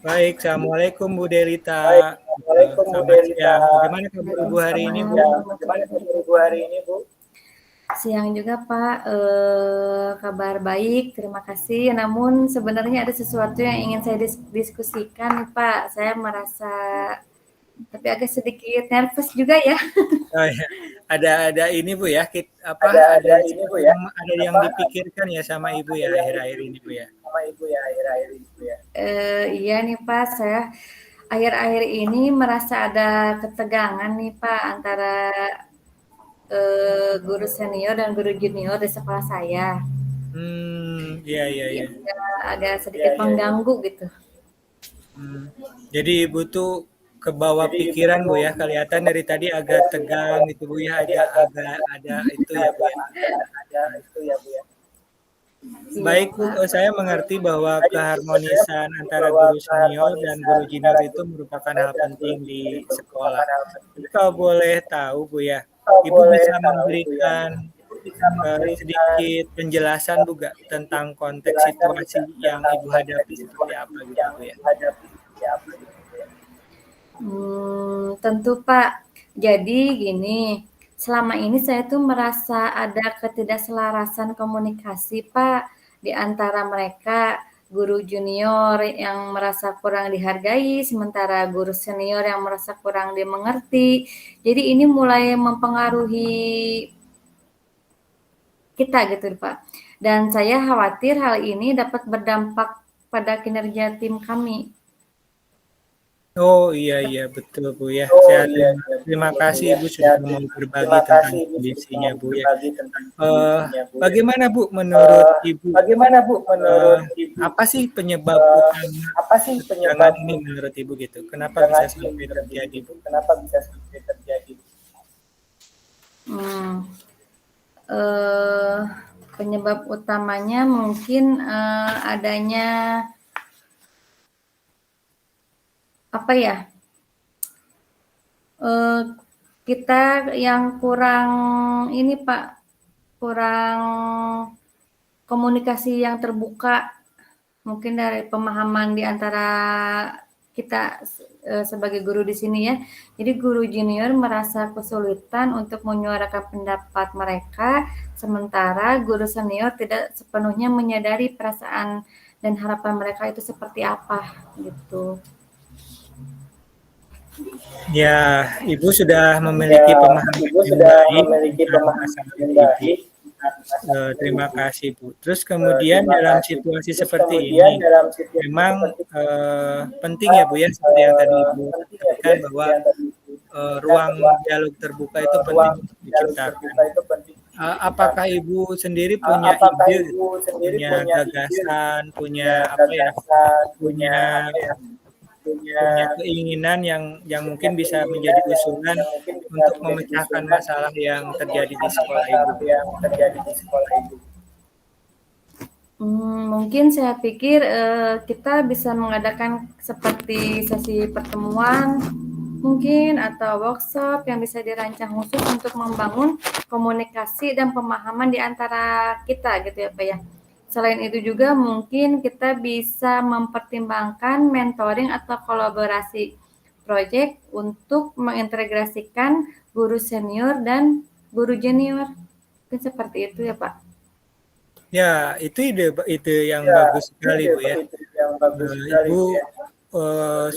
Baik, Assalamualaikum Bu Delita. Baik, Assalamualaikum Bu Selamat Delita. siang. Bagaimana kabar Ibu hari ini, Bu? Bagaimana kabar Ibu hari ini, Bu? Siang juga Pak, kabar baik, terima kasih. Namun sebenarnya ada sesuatu yang ingin saya diskusikan nih Pak. Saya merasa tapi agak sedikit nervous juga ya. Oh, ya. Ada ini Bu ya, Ada ini Bu ya. ada yang dipikirkan ya sama Ibu ya akhir-akhir ini Bu ya. Sama Ibu ya akhir-akhir ini Bu ya. Iya nih Pak, saya akhir-akhir ini merasa ada ketegangan nih Pak antara guru senior dan guru junior di sekolah saya. Iya. Ya, agak sedikit mengganggu gitu. Jadi Ibu tuh ke bawah pikiran Bu ya, kelihatan dari tadi agak tegang gitu Bu ya, agak ada itu ya Bu ya. Ada itu ya Bu ya. Baik Bu, saya mengerti bahwa keharmonisan antara guru senior dan guru junior itu merupakan hal penting di sekolah. Jadi kalau boleh tahu Bu ya, Ibu bisa memberikan sedikit penjelasan Bu gak tentang konteks situasi yang Ibu hadapi seperti apa gitu Bu ya? Tentu Pak. Jadi gini, selama ini saya tuh merasa ada ketidakselarasan komunikasi Pak di antara mereka, guru junior yang merasa kurang dihargai, sementara guru senior yang merasa kurang dimengerti. Jadi ini mulai mempengaruhi kita gitu Pak. Dan saya khawatir hal ini dapat berdampak pada kinerja tim kami. Oh iya betul Bu ya. Terima kasih Ibu sudah mau berbagi tentang kondisinya Bu ya. Bagaimana Bu menurut Ibu? Apa sih penyebab utama? Apa sih penyebab ini menurut Ibu gitu? Kenapa bisa sampai terjadi Bu? Penyebab utamanya mungkin adanya apa ya? Kita yang kurang ini Pak, kurang komunikasi yang terbuka, mungkin dari pemahaman di antara kita sebagai guru di sini ya. Jadi guru junior merasa kesulitan untuk menyuarakan pendapat mereka, sementara guru senior tidak sepenuhnya menyadari perasaan dan harapan mereka itu seperti apa gitu. Ya, Ibu sudah memiliki pemahaman yang baik. Terima kasih Bu. Terus kemudian dalam situasi seperti ini, memang penting ya Bu ya, seperti yang tadi Ibu katakan bahwa ruang dialog terbuka itu penting untuk diciptakan. Apakah Ibu sendiri punya ide, punya gagasan, punya keinginan yang mungkin bisa menjadi usulan untuk memecahkan masalah yang terjadi di sekolah Ibu? Mungkin saya pikir kita bisa mengadakan seperti sesi pertemuan mungkin atau workshop yang bisa dirancang khusus untuk membangun komunikasi dan pemahaman di antara kita gitu ya Pak ya. Selain itu juga mungkin kita bisa mempertimbangkan mentoring atau kolaborasi proyek untuk mengintegrasikan guru senior dan guru junior. Mungkin seperti itu ya Pak. Ya, itu ide yang bagus sekali Bu ya. Ibu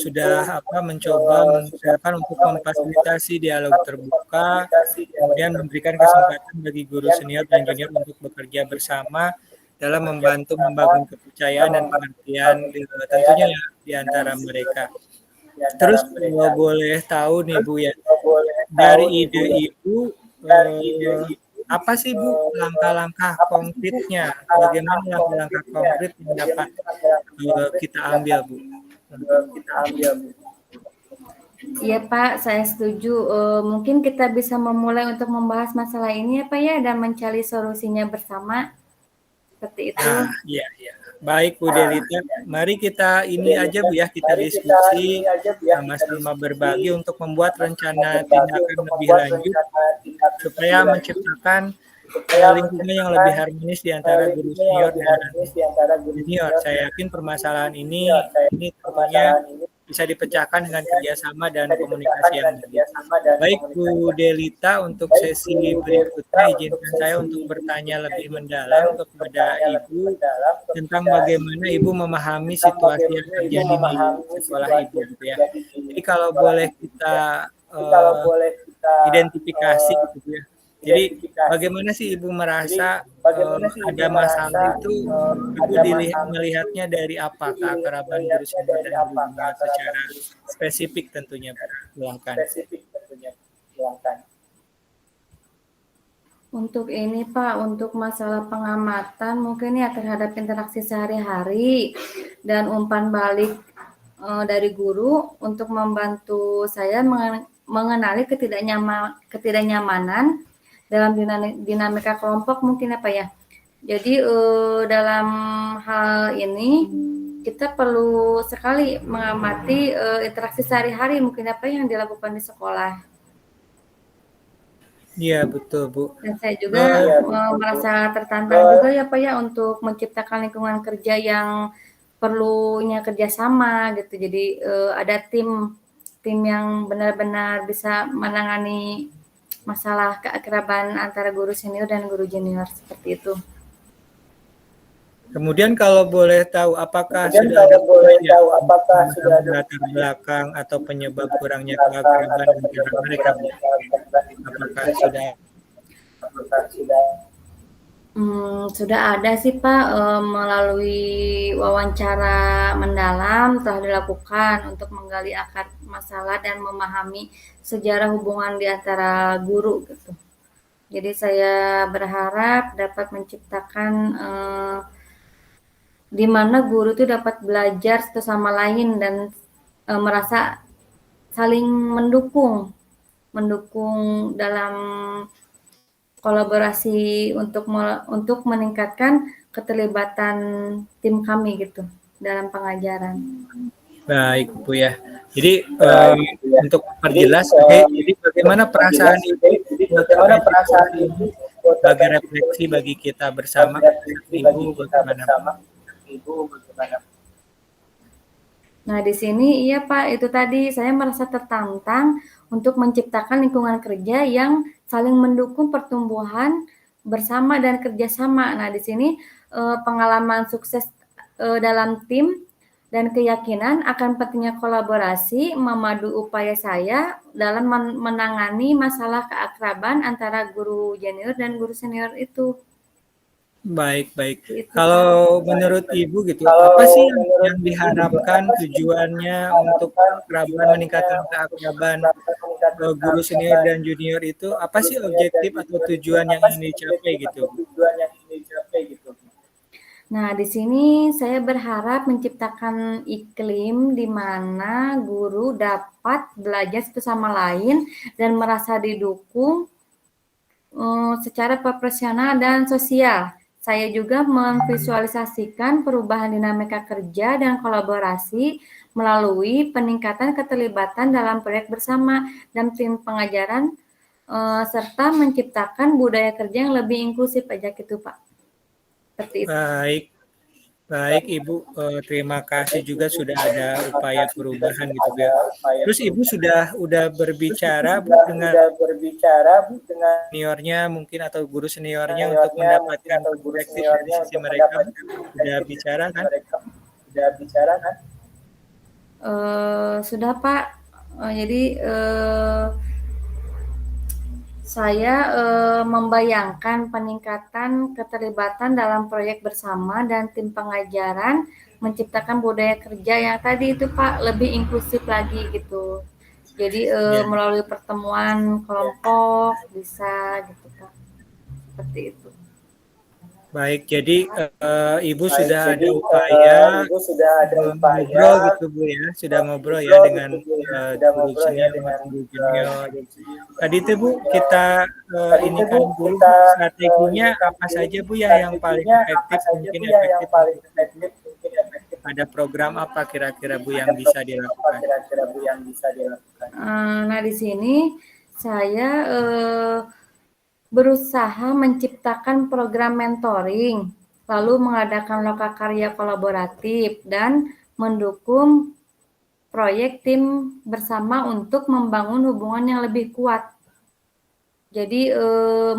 sudah mencoba mengusahakan untuk memfasilitasi dialog terbuka, kemudian memberikan kesempatan bagi guru senior dan junior untuk bekerja bersama dalam membantu membangun kepercayaan dan pengertian tentunya ya, di antara mereka. Terus kalau boleh tahu nih Bu ya, dari ide Ibu, apa sih Bu langkah-langkah konkretnya? Bagaimana langkah-langkah konkret yang dapat kita ambil Bu? Iya Pak, saya setuju. Mungkin kita bisa memulai untuk membahas masalah ini ya Pak ya, dan mencari solusinya bersama. Seperti itu. Nah, iya. Baik Bu Delita, mari kita ini aja Bu ya, kita diskusi sama-sama berbagi untuk membuat rencana tindakan lebih lanjut supaya menciptakan lingkungan yang lebih harmonis di antara guru senior dan junior. Saya yakin permasalahan ini tentunya bisa dipecahkan dengan kerjasama dan komunikasi yang baik. Baik Bu Delita, untuk sesi berikutnya izinkan saya untuk bertanya lebih mendalam kepada Ibu tentang bagaimana Ibu memahami situasi yang terjadi di sekolah Ibu, gitu ya. Jadi kalau boleh kita identifikasi gitu ya. Jadi bagaimana sih Ibu merasa ada masalah itu, Ibu melihatnya dari apa? Keakraban guru senior dan guru junior secara spesifik tentunya, silakan. Untuk ini Pak, untuk masalah pengamatan mungkin ya terhadap interaksi sehari-hari dan umpan balik dari guru untuk membantu saya mengenali ketidaknyamanan dalam dinamika kelompok mungkin apa ya. Jadi dalam hal ini kita perlu sekali mengamati interaksi sehari-hari mungkin apa yang dilakukan di sekolah. Iya betul Bu. Dan saya juga merasa tertantang juga ya Pak ya untuk menciptakan lingkungan kerja yang perlunya kerjasama gitu. Jadi ada tim yang benar-benar bisa menangani masalah keakraban antara guru senior dan guru junior seperti itu. Kemudian kalau boleh tahu apakah sudah ada latar belakang atau penyebab kurangnya keakraban antara mereka? Apakah sudah? Sudah ada sih Pak, melalui wawancara mendalam telah dilakukan untuk menggali akar masalah dan memahami sejarah hubungan di antara guru gitu. Jadi saya berharap dapat menciptakan di mana guru itu dapat belajar satu sama lain dan merasa saling mendukung dalam kolaborasi untuk meningkatkan keterlibatan tim kami gitu dalam pengajaran. Baik Bu ya. Jadi untuk perjelas, jadi bagaimana perasaan Ibu sebagai refleksi bagi kita bersama, Ibu bagaimana? Nah di sini iya Pak, itu tadi saya merasa tertantang untuk menciptakan lingkungan kerja yang saling mendukung pertumbuhan bersama dan kerjasama. Nah di sini pengalaman sukses dalam tim dan keyakinan akan pentingnya kolaborasi memadu upaya saya dalam menangani masalah keakraban antara guru junior dan guru senior itu. Baik. Kalau menurut Ibu gitu, apa sih yang diharapkan tujuannya untuk meningkatkan keakraban guru senior dan junior itu? Apa sih objektif atau tujuan yang ingin dicapai gitu? Nah, di sini saya berharap menciptakan iklim di mana guru dapat belajar satu sama lain dan merasa didukung secara profesional dan sosial. Saya juga memvisualisasikan perubahan dinamika kerja dan kolaborasi melalui peningkatan keterlibatan dalam proyek bersama dan tim pengajaran serta menciptakan budaya kerja yang lebih inklusif aja gitu Pak. Seperti itu. Baik Ibu, terima kasih juga sudah ada upaya perubahan gitu ya. Terus Ibu sudah berbicara Bu dengan seniornya mungkin atau guru seniornya untuk mendapatkan perspektif dari sisi mereka, sudah bicara kan? Sudah Pak, jadi saya membayangkan peningkatan keterlibatan dalam proyek bersama dan tim pengajaran menciptakan budaya kerja yang tadi itu Pak lebih inklusif lagi gitu. Jadi melalui pertemuan kelompok bisa gitu Pak. Seperti itu. Baik, jadi Ibu sudah ada upaya ngobrol gitu Bu ya, sudah ngobrol ya dengan guru senior dengan guru junior. Tadi itu Bu kita ini kan dulu strateginya apa saja Bu ya yang paling efektif mungkin efektif. Ada program apa kira-kira Bu yang bisa dilakukan? Nah di sini saya berusaha menciptakan program mentoring, lalu mengadakan lokakarya kolaboratif, dan mendukung proyek tim bersama untuk membangun hubungan yang lebih kuat. Jadi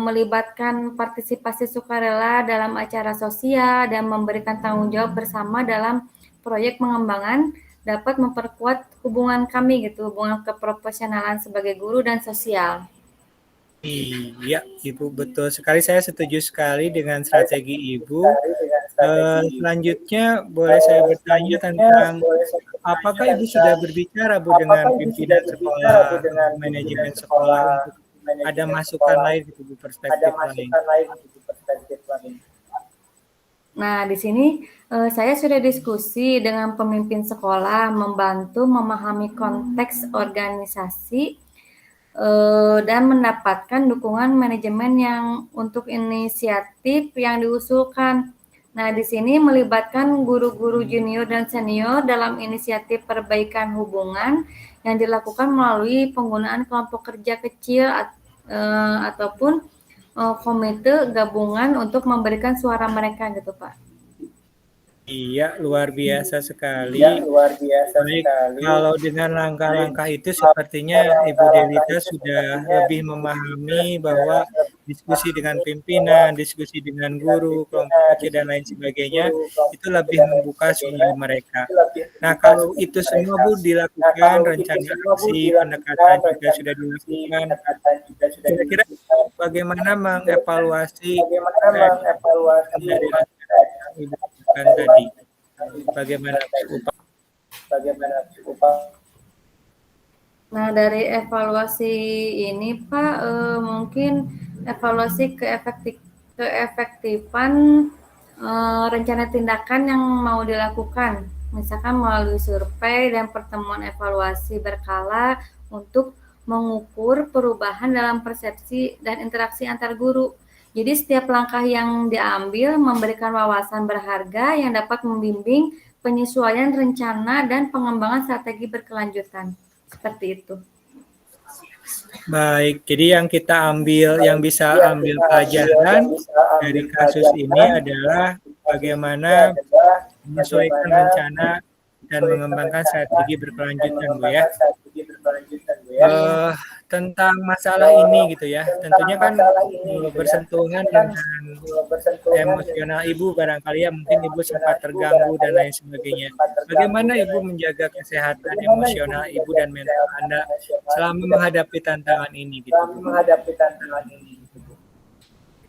melibatkan partisipasi sukarela dalam acara sosial dan memberikan tanggung jawab bersama dalam proyek pengembangan dapat memperkuat hubungan kami gitu, hubungan keprofesionalan sebagai guru dan sosial. Iya, Ibu betul sekali. Saya setuju sekali dengan strategi Ibu. Selanjutnya boleh saya bertanya tentang apakah Ibu sudah berbicara Bu dengan pimpinan sekolah, manajemen sekolah untuk ada masukan lain gitu Bu, perspektif lain? Nah, di sini saya sudah diskusi dengan pemimpin sekolah, membantu memahami konteks organisasi dan mendapatkan dukungan manajemen yang untuk inisiatif yang diusulkan. Nah, di sini melibatkan guru-guru junior dan senior dalam inisiatif perbaikan hubungan yang dilakukan melalui penggunaan kelompok kerja kecil ataupun komite gabungan untuk memberikan suara mereka gitu, Pak. Iya, luar biasa sekali. Baik, kalau dengan langkah-langkah itu sepertinya Ibu Delita sudah lebih memahami bahwa diskusi dengan pimpinan, diskusi dengan guru, kelompok kecil dan lain sebagainya itu lebih membuka sumber mereka. Nah, kalau itu semua Bu dilakukan, rencana aksi, pendekatan juga sudah dilakukan. Kira-kira bagaimana mengevaluasi dari rencana yang Ibu lakukan tadi? Bagaimana Nah, dari evaluasi ini Pak, mungkin evaluasi keefektifan rencana tindakan yang mau dilakukan, misalkan melalui survei dan pertemuan evaluasi berkala untuk mengukur perubahan dalam persepsi dan interaksi antar guru. Jadi setiap langkah yang diambil memberikan wawasan berharga yang dapat membimbing penyesuaian rencana dan pengembangan strategi berkelanjutan. Seperti itu. Baik, jadi yang kita ambil, yang bisa ambil pelajaran dari kasus ini adalah bagaimana menyesuaikan rencana dan mengembangkan strategi berkelanjutan, Bu ya. Tentang masalah ini gitu ya, tentunya kan bersentuhan dengan emosional Ibu barangkali ya, mungkin Ibu sempat terganggu dan lain sebagainya. Bagaimana Ibu menjaga kesehatan emosional Ibu dan mental Anda selama menghadapi tantangan ini gitu?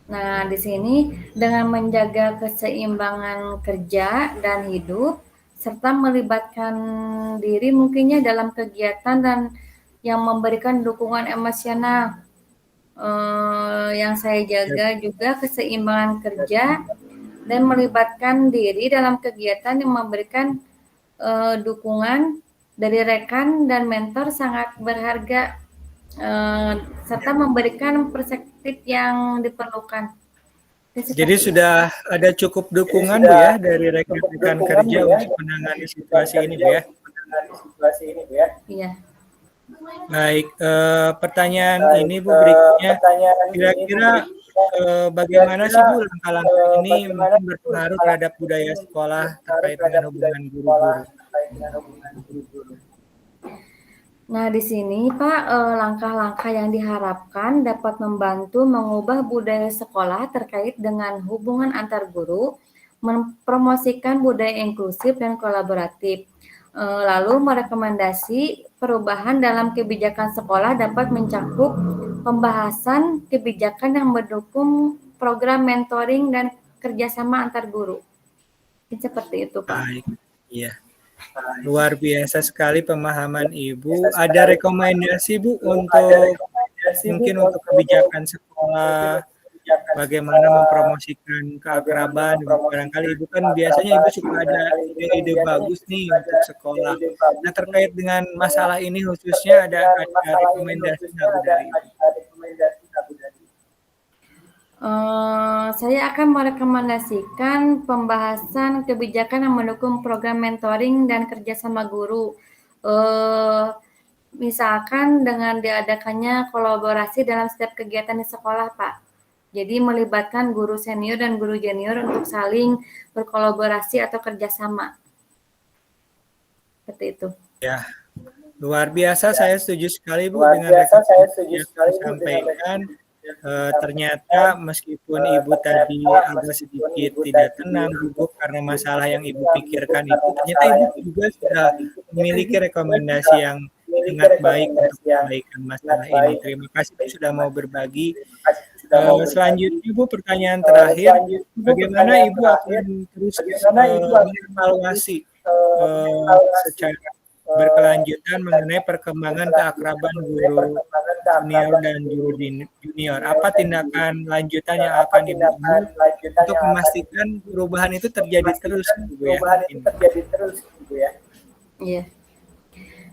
Nah, di sini dengan menjaga keseimbangan kerja dan hidup serta melibatkan diri mungkinnya dalam kegiatan dan yang memberikan dukungan emosional. Yang saya jaga juga keseimbangan kerja dan melibatkan diri dalam kegiatan yang memberikan dukungan dari rekan dan mentor sangat berharga serta memberikan perspektif yang diperlukan. Jadi sudah ada cukup dukungan Bu ya dari rekan-rekan kerja untuk menangani situasi ini Bu ya? Iya. Baik, pertanyaan ini Bu berikutnya, kira-kira bagaimana sih Bu langkah-langkah ini mungkin berpengaruh terhadap budaya sekolah terkait dengan hubungan guru-guru? Nah, di sini Pak, langkah-langkah yang diharapkan dapat membantu mengubah budaya sekolah terkait dengan hubungan antar guru, mempromosikan budaya inklusif dan kolaboratif. Lalu merekomendasi perubahan dalam kebijakan sekolah dapat mencakup pembahasan kebijakan yang mendukung program mentoring dan kerjasama antar guru. Seperti itu, Pak. Baik, iya. Luar biasa sekali pemahaman Ibu. Ada rekomendasi Bu untuk mungkin untuk kebijakan sekolah, bagaimana mempromosikan keakraban? Barangkali Ibu kan biasanya Ibu suka ada ide-ide bagus nih untuk sekolah. Nah terkait dengan masalah ini khususnya ada rekomendasi nggak Bu dari Ibu? Saya akan merekomendasikan pembahasan kebijakan yang mendukung program mentoring dan kerjasama guru. Misalkan dengan diadakannya kolaborasi dalam setiap kegiatan di sekolah, Pak. Jadi melibatkan guru senior dan guru junior untuk saling berkolaborasi atau kerjasama. Seperti itu. Ya, luar biasa. Saya setuju sekali Bu Luar dengan biasa, saya rekomendasi setuju yang sekali Bu dengan disampaikan. rekomendasi Ternyata meskipun Ibu tadi agak sedikit tidak tenang, gugup karena masalah yang Ibu pikirkan itu, ternyata Ibu juga sudah memiliki rekomendasi yang sangat baik untuk perbaikan masalah ini. Terima kasih Bu sudah mau berbagi. Selanjutnya Bu, pertanyaan terakhir, bagaimana Ibu akan terus mengevaluasi secara berkelanjutan mengenai perkembangan keakraban guru senior dan guru junior. Apa tindakan lanjutan yang akan Ibu ambil untuk memastikan perubahan itu terjadi terus, Bu ya? Iya.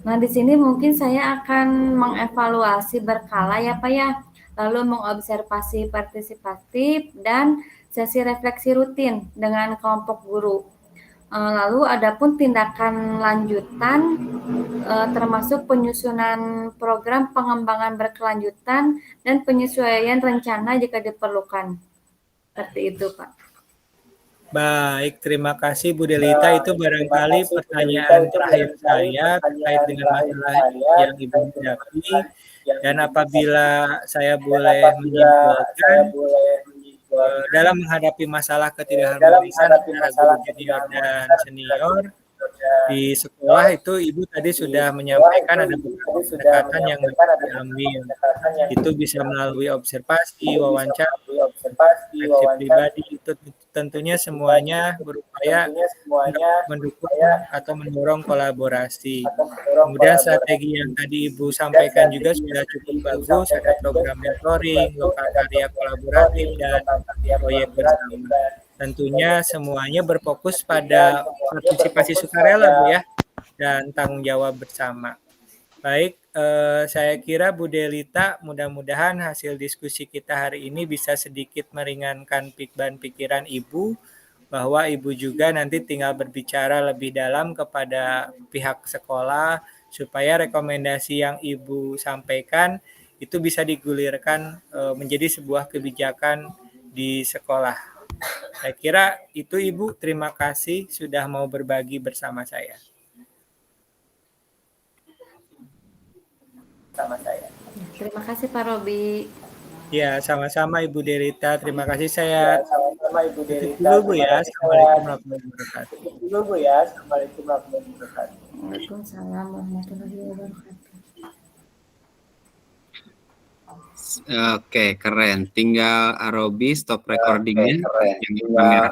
Nah, di sini mungkin saya akan mengevaluasi berkala ya Pak ya, lalu mengobservasi partisipatif dan sesi refleksi rutin dengan kelompok guru. Lalu adapun tindakan lanjutan termasuk penyusunan program pengembangan berkelanjutan dan penyesuaian rencana jika diperlukan. Seperti itu, Pak. Baik, terima kasih Bu Delita. Itu barangkali pertanyaan terakhir saya terkait dengan masalah yang Ibu hadapi. Dan apabila saya boleh menyimpulkan, dalam menghadapi masalah ketidakharmonisan antara guru junior dan senior di sekolah itu Ibu tadi sudah menyampaikan ada beberapa pendekatan yang harus diambil. Itu bisa melalui observasi, wawancara, refleksi pribadi, itu tentunya semuanya berupaya mendukung atau mendorong kolaborasi. Kemudian strategi yang tadi Ibu sampaikan juga sudah cukup bagus, ada program mentoring, lokal karya kolaboratif, dan proyek bersama. Tentunya semuanya berfokus pada partisipasi sukarela Bu ya, dan tanggung jawab bersama. Baik, saya kira Bu Delita, mudah-mudahan hasil diskusi kita hari ini bisa sedikit meringankan beban pikiran Ibu, bahwa Ibu juga nanti tinggal berbicara lebih dalam kepada pihak sekolah, supaya rekomendasi yang Ibu sampaikan itu bisa digulirkan menjadi sebuah kebijakan di sekolah. Saya kira itu Ibu, terima kasih sudah mau berbagi bersama saya. Terima kasih Pak Robi. Ya, sama-sama Ibu Delita. Terima kasih. Saya tutup dulu Bu ya. Assalamualaikum warahmatullahi wabarakatuh. Waalaikumsalam warahmatullahi wabarakatuh. Oke, keren. Tinggal Arobi stop recordingnya. Yang kamera.